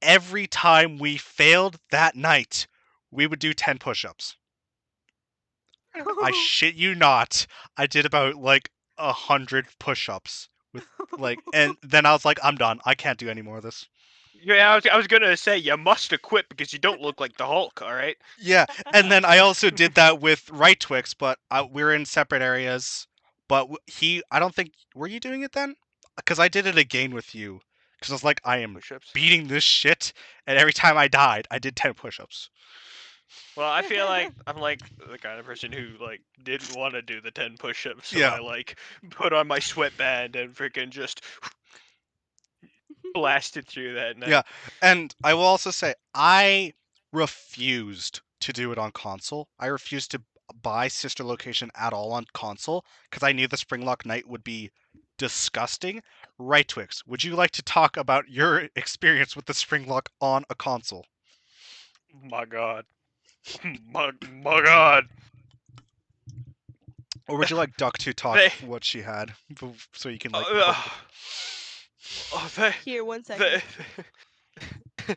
Every time we failed that night, we would do 10 push-ups. I shit you not. I did about like 100 push-ups with like, and then I was like, I'm done. I can't do any more of this. Yeah, I was gonna say you must have quit because you don't look like the Hulk. All right. Yeah, and then I also did that with Right Twix, but we were in separate areas. But I don't think, were you doing it then? Because I did it again with you. Because I was like, I am Push-ups. beating this shit, and every time I died, I did 10 push-ups. Well, I feel like I'm like the kind of person who like didn't want to do the 10 push-ups, so Yeah, I like put on my sweatband and freaking just blasted through that yeah. night. And I will also say, I refused to do it on console. I refused to buy Sister Location at all on console because I knew the Springlock Night would be disgusting. Right, Twix, would you like to talk about your experience with the Springlock on a console? My God. My God. Or would you like Duck to talk They. what she had so you can like Uh, quote it? they. Here, 1 second. They.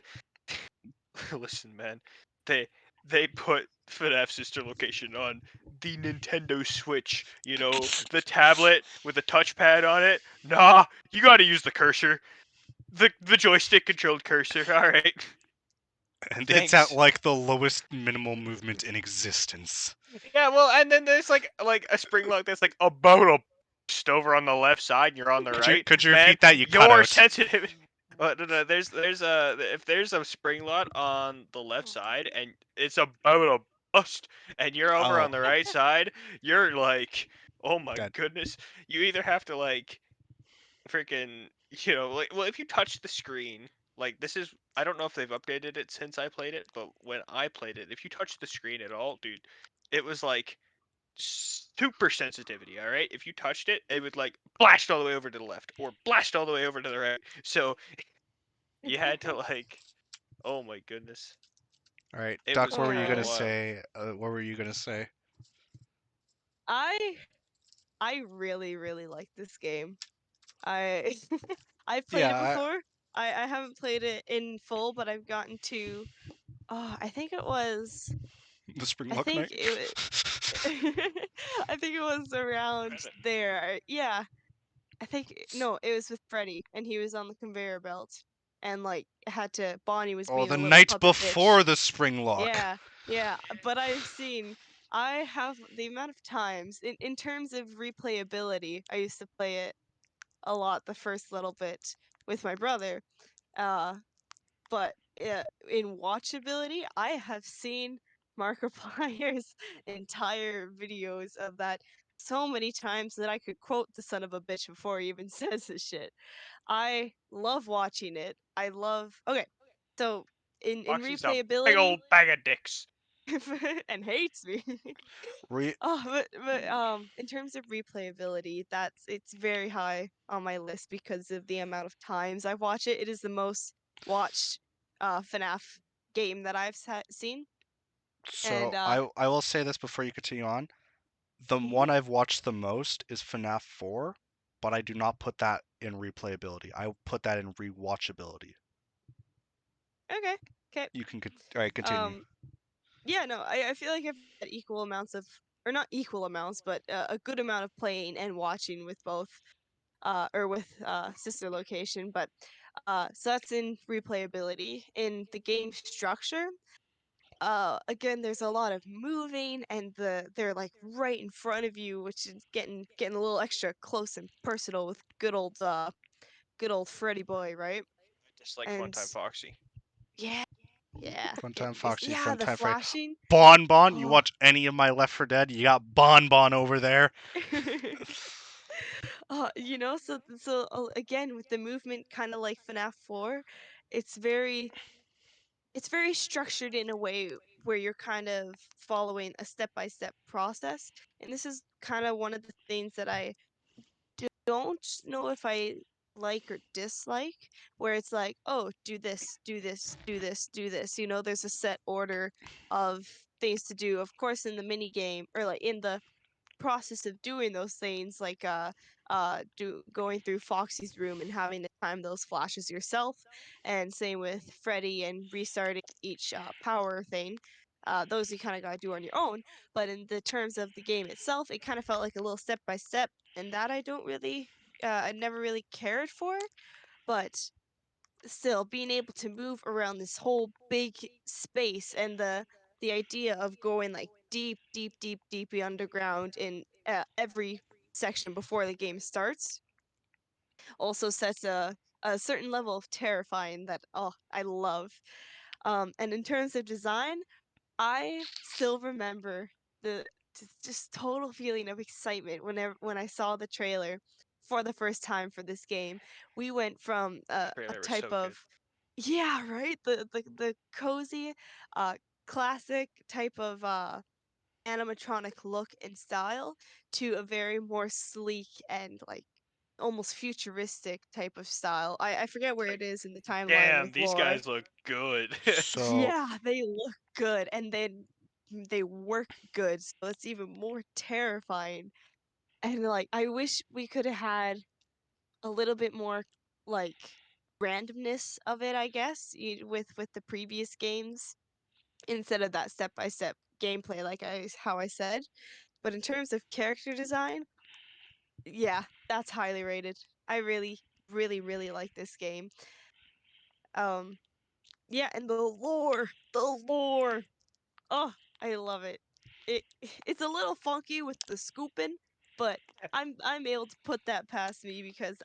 Listen, man. They they put FNAF Sister Location on the Nintendo Switch. You know, the tablet with the touchpad on it. Nah, you got to use the cursor. The joystick controlled cursor. All right. And it's at Thanks. like the lowest minimal movement in existence. Yeah, well, and then there's like a spring lock that's like about a boost over on the left side, and you're on the right. Could you Man, repeat that? You cut your out. sensitivity. No, there's a if there's a spring lot on the left side and it's about a bust, and you're over Oh, on the right side, you're like, oh my dead. goodness. You either have to like freaking like, well, if you touch the screen, like, this is, I don't know if they've updated it since I played it, but when I played it, if you touch the screen at all, dude, it was like super sensitivity. All right, if you touched it, it would like blast all the way over to the left or blast all the way over to the right. So you had to like, oh my goodness, All right, it Duck. was What were you pretty gonna Oh. wild. say? What were you gonna say? I I really really like this game. I I've played it Yeah, before. I haven't played it in full, but I've gotten to. Oh, I think it was. the I Springlock think Night. it was. I think it was around there. Yeah, I think no, it was with Freddy, and he was on the conveyor belt, and like had to. Bonnie was Oh, being the a little night puppet bitch. before the Springlock. Yeah, yeah, but I've seen. I have the amount of times in terms of replayability. I used to play it a lot the first little bit with my brother. Uh, but in watchability, I have seen Markiplier's entire videos of that so many times that I could quote the son of a bitch before he even says this shit. I love watching it. I love. Okay, so in Foxy's a big replayability, old bag of dicks. and hates me. Re- Oh, but in terms of replayability, it's very high on my list because of the amount of times I've watched it. It is the most watched FNAF game that I've seen. And So I will say this before you continue on. The mhm. one I've watched the most is FNAF 4, but I do not put that in replayability. I put that in rewatchability. Okay. Okay. You can all right, continue. Um. Yeah. No. I feel like I've had equal amounts of, or not equal amounts, but a good amount of playing and watching with both. Or with Sister Location, but so that's in replayability. In the game structure, again, there's a lot of moving, and they're like right in front of you, which is getting a little extra close and personal with good old Freddy boy, right? Just like And Funtime Foxy. yeah, yeah, Fun time it's, Foxy, yeah, fun the time Freddy. flashing. Bon Bon, you Oh. watch any of my Left 4 Dead? You got Bon Bon over there. Again, with the movement, kind of like FNAF 4, it's very it's very structured in a way where you're kind of following a step-by-step process, and this is kind of one of the things that I don't know if I like or dislike, where it's like, oh, do this, do this, do this, do this. There's a set order of things to do. Of course, in the mini game, or like in the process of doing those things, like do going through Foxy's room and having to time those flashes yourself, and same with Freddy and restarting each power thing. Those you kind of gotta do on your own. But in the terms of the game itself, it kind of felt like a little step by step, and that I never really cared for. But still, being able to move around this whole big space, and the idea of going like deep, deep, deep, deeply underground in every section before the game starts also sets a certain level of terrifying that, oh, I love. And in terms of design, I still remember the just total feeling of excitement when I saw the trailer for the first time for this game. We went from a Trailer was type so of, good. yeah, right, the cozy, uh, classic type of animatronic look and style, to a very more sleek and like almost futuristic type of style. I forget where Like, it is in the timeline damn, with these lore. guys look good. So Yeah, they look good, and then they work good, so it's even more terrifying. And like, I wish we could have had a little bit more like randomness of it, I guess, with the previous games, instead of that step by step gameplay, like how I said. But in terms of character design, yeah, that's highly rated. I really, really, really like this game. Um, yeah, and the lore. Oh, I love it. It it's a little funky with the scooping, but I'm able to put that past me because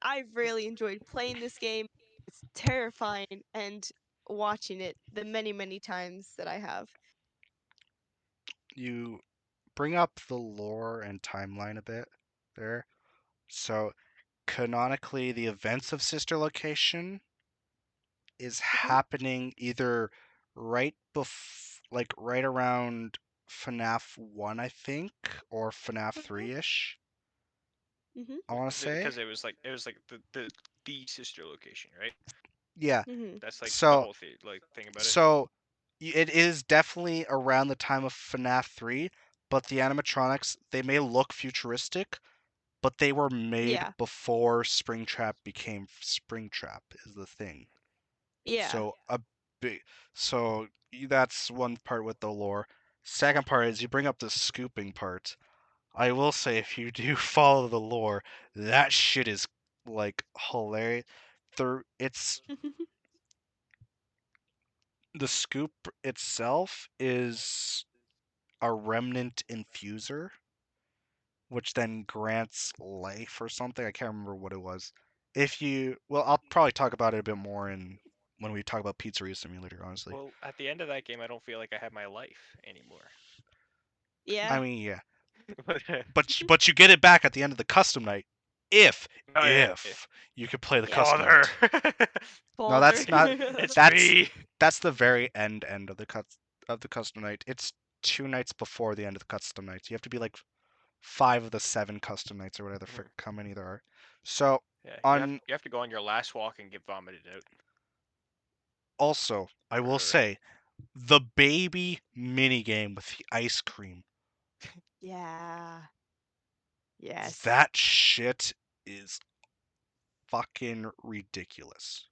I've really enjoyed playing this game. It's terrifying, and watching it the many, many times that I have. you bring up the lore and timeline a bit there. So canonically, the events of Sister Location is Mhm. happening either like right around FNAF 1, I think, or FNAF Mhm. 3-ish, Mhm. I want to say. Because it was like the sister location, right? Yeah. Mhm. That's like the So whole thing about it. so it is definitely around the time of FNAF 3, but the animatronics, they may look futuristic, but they were made Yeah. before Springtrap became Springtrap is the thing. Yeah. So a big that's one part with the lore. Second part is you bring up the scooping part. I will say if you do follow the lore, that shit is like hilarious. It's the scoop itself is a remnant infuser, which then grants life or something. I can't remember what it was. Well, I'll probably talk about it a bit more in when we talk about Pizzeria Simulator, honestly. Well, at the end of that game, I don't feel like I have my life anymore. I Yeah. mean, yeah, But but you get it back at the end of the custom night, if oh yeah, yeah. if you could play the Yeah. custom Father, night. No, Balder. that's not. it's That's me. the very end of the custom night. It's 2 nights before the end of the custom nights. You have to be like 5 of the 7 custom nights or whatever the frick Mhm. how many there are. So Yeah, you have on you have to go on your last walk and get vomited out. also, I will Right. say The baby minigame with the ice cream. Yeah. Yes. That shit is fucking ridiculous.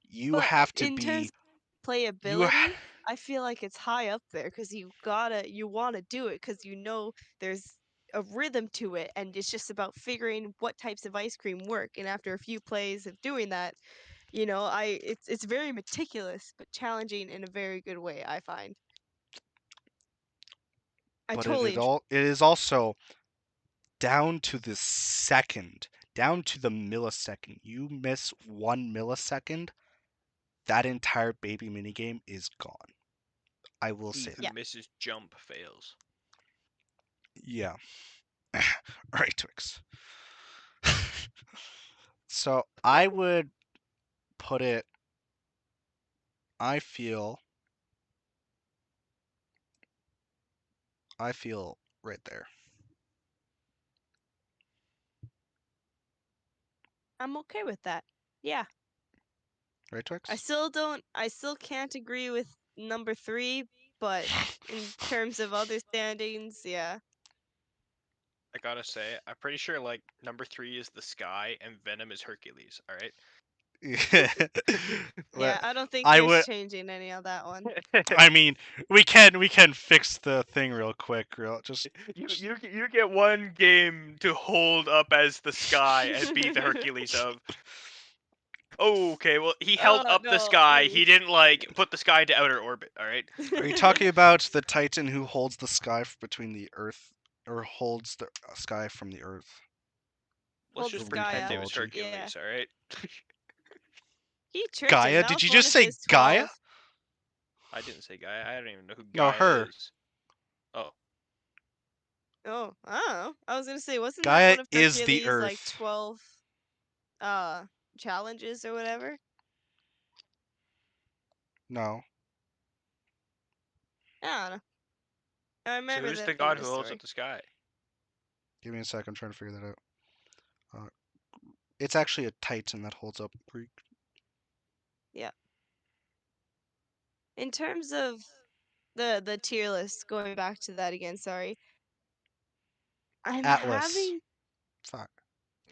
You But have to in terms be of you playability, I feel like it's high up there because you want to do it because you know there's a rhythm to it, and it's just about figuring what types of ice cream work. And after a few plays of doing that, it's very meticulous but challenging in a very good way, I find. I but totally enjoy. it is also down to the second, down to the millisecond. You miss 1 millisecond, that entire baby minigame is gone. I will He say who that. Yeah. misses jump fails. Yeah. All right, Twix. So I would put it. I feel. I feel right there. I'm okay with that. Yeah. Right, I Twix? still don't I still can't agree with number 3, but in terms of other standings, yeah. I gotta say, I'm pretty sure like number 3 is the sky and Venom is Hercules. All right. Yeah. Yeah, But I don't think I there's would. changing any of that one. I mean, we can fix the thing real quick, real just. You get one game to hold up as the sky and be the Hercules of. Oh, okay. Well, he held Oh, up the no, sky. He please. didn't like put the sky into outer orbit. All right. Are you talking about the Titan who holds the sky between the Earth, or holds the sky from the Earth? Let's Hold the The just Greek sky pretend it up. was mythology. Yeah. Hercules. All right. He tricked him. Gaia? That Did was you one just of say his Gaia? 12. I didn't say Gaia. I don't even know who No, Gaia her. is. Oh, Oh, I don't know. I was gonna say, wasn't that Gaia one of is the Hercules' like Earth. 12 uh challenges or whatever? No. I don't know. I so remember who's the that from god the who holds up story. the sky? Give me a sec. I'm trying to figure that out. Uh, it's actually a Titan that holds up Greek. Yeah. In terms of the tier list, going back to that again, sorry. I'm Atlas. having Fuck.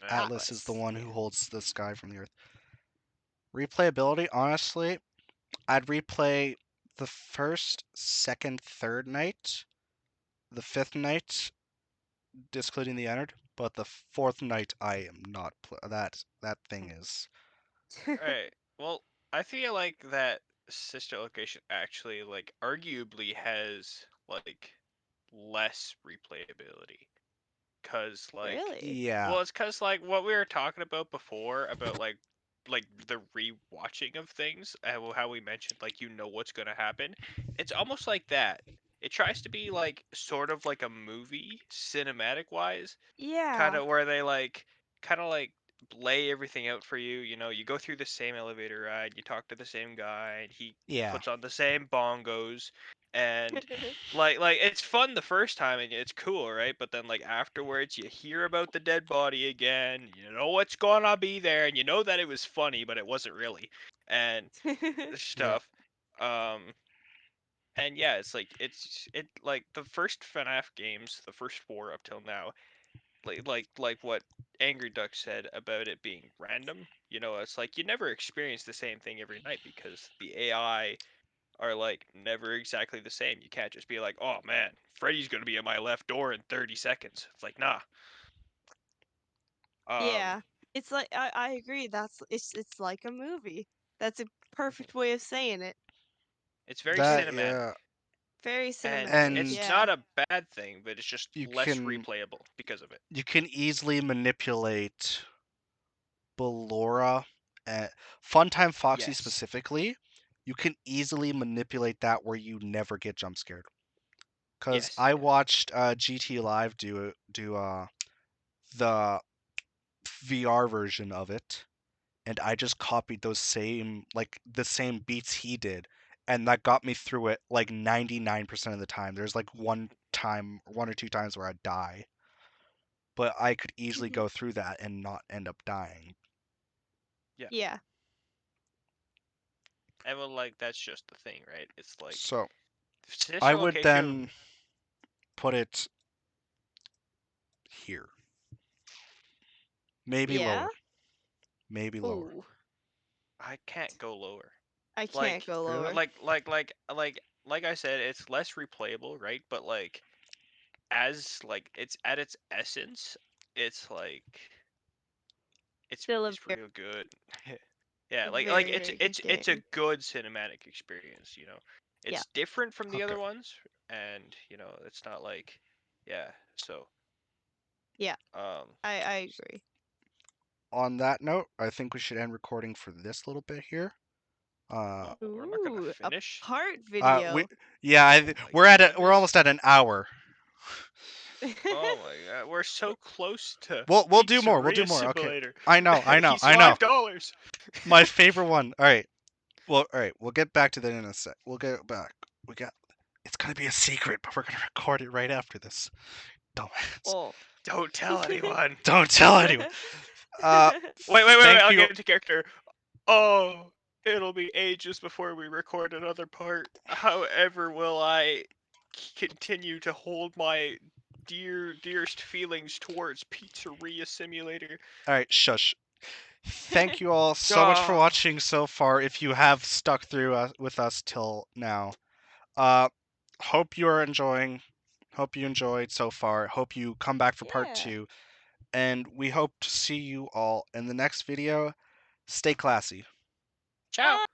Eh, Atlas is the Atlas. one Yeah. who holds the sky from the Earth. Replayability, honestly, I'd replay the first, second, third night, the fifth night, excluding the entered, but the fourth night I am not. That thing is. Right. Well, I feel like that sister location actually like arguably has like less replayability cuz like Really? Yeah. well it's cuz like what we were talking about before about like the rewatching of things and how we mentioned like you know what's going to happen. It's almost like that. It tries to be like sort of like a movie cinematic wise kind Yeah. of where they like kind of like lay everything out for you. You know, you go through the same elevator ride, you talk to the same guy, and he Yeah. puts on the same bongos, and like it's fun the first time and it's cool, right? But then like afterwards, you hear about the dead body again. You know what's gonna be there, and you know that it was funny, but it wasn't really, and Yeah. stuff. Um, and yeah, it's like it like the first FNAF games, the first four up till now like what Angryduck said about it being random. You know, it's like you never experience the same thing every night because the AI are like never exactly the same. You can't just be like, "Oh man, Freddy's gonna be at my left door in 30 seconds." It's like, nah. Um, Yeah. It's like I agree. It's like a movie. That's a perfect way of saying it. it's very That cinematic, yeah. Very and cinematic. it's And Yeah. not a bad thing, but it's just you less can replayable because of it. you can easily manipulate Ballora at Funtime Foxy Yes. specifically. You can easily manipulate that where you never get jump scared. Cause Yes. I Yeah. watched GT Live do the VR version of it, and I just copied those same like the same beats he did, and that got me through it like 99% of the time. There's like one or two times where I die, but I could easily go through that and not end up dying. Yeah. Yeah. And well, like that's just the thing, right? It's like So I sinister would location. then put it here. Maybe Yeah. lower. Maybe lower. Ooh, I can't go lower. I can't Like, go Really? lower. like I said, it's less replayable, right? But like, as like it's at its essence, it's like Still a it's real good. Yeah, like very, it's very good it's it's a game. good cinematic experience. Yeah. It's different from the Okay. other ones, and it's not like, yeah. So, Yeah. um, I agree. On that note, I think we should end recording for this little bit here. we're not gonna Ooh, a finish. part We video. yeah, Oh my we're goodness. almost at an hour. Oh my god, we're so close to We'll do more. We'll do Pizzeria more. Okay. Simulator. I know. I know. He's I know. $5. My favorite one. All right. Well, all right. We'll get back to that in a sec. We'll get back. We got. It's gonna be a secret, but we're gonna record it right after this. Dumbass. Oh. Don't tell anyone. Don't tell anyone. Uh, Wait. thank I'll you. get into character. Oh, it'll be ages before we record another part. However, will I continue to hold my dearest feelings towards Pizzeria Simulator? All right. Shush. Thank you all so much for Ah, watching so far. If you have stuck through with us till now, uh, hope you are enjoying. Hope you enjoyed so far. Hope you come back for part Yeah. 2. And we hope to see you all in the next video. Stay classy. ciao.